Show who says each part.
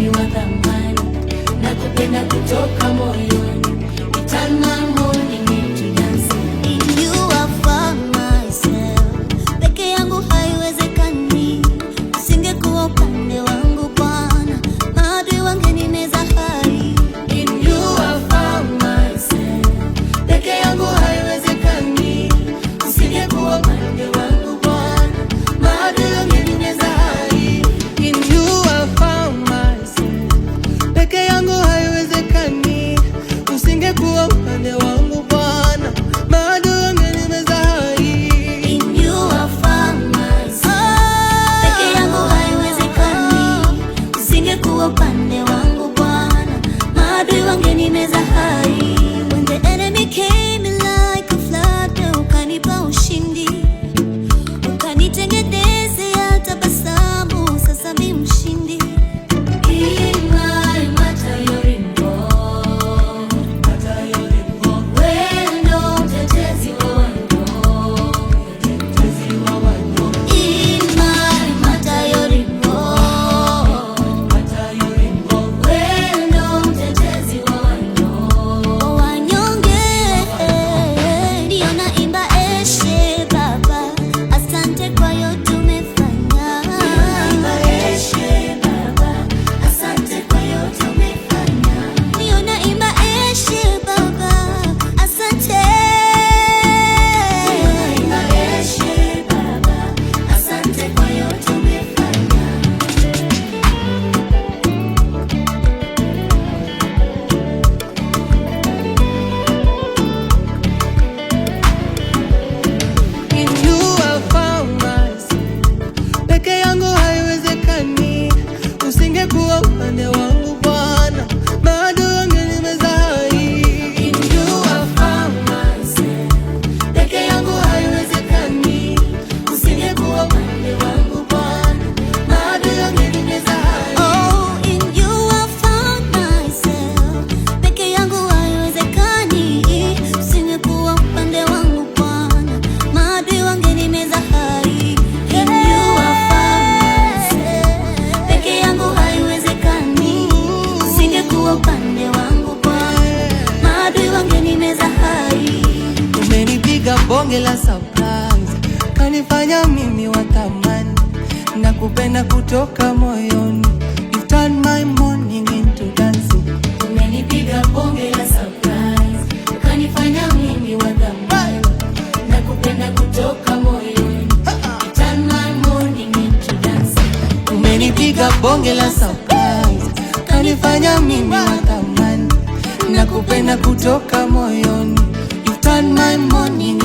Speaker 1: mimi wa thamani, nakupenda kutoka moyoni. You turn my morning into dancing.
Speaker 2: In you I found myself. Peke yangu haiwezekani, usingekuwa upande wangu Bwana, maadui wangenineza hai.
Speaker 1: In you I found myself. Peke yangu haiwezekani, usingekuwa upande wangu Bwana, maadui wangenineza hai.
Speaker 3: In you I found myself. Peke yangu haiwezekani, usingekuwa upande wangu Bwana, maadui wangenimeza hai.
Speaker 1: In you I found myself. Peke yangu haiwezekani, usingekuwa upande wangu Bwana, maadui wangenimeza hai.
Speaker 2: When the enemy came in like a flood, ukanipa ushindi, ukanitengenezea tabasamu, sasa mimi mshindi.
Speaker 3: Usingekuwa upande wangu Bwana, maadui wangenimeza hai.
Speaker 1: In you I found myself. Peke yangu haiwezekani, usingekuwa upande wangu Bwana, maadui wangenimeza hai.
Speaker 2: Oh, in you I found myself. Peke yangu haiwezekani, usingekuwa upande wangu Bwana, maadui wangenimeza hai.
Speaker 1: In you I found myself. Peke yangu haiwezekani, usingekuwa upande wangu Bwana, maadui wangenimeza hai.
Speaker 3: Umenipiga bonge la surprise, kanifanya mimi wa thamani, nakupenda kutoka moyoni. You turn my morning into dancing.
Speaker 1: Umenipiga bonge la surprise, ukanifanya mimi wa thamani, nakupenda kutoka moyoni. You turn my morning into dancing.
Speaker 3: Umenipiga bonge la surprise, kanifanya mimi wa thamani, nakupenda kutoka moyoni. You turn my morning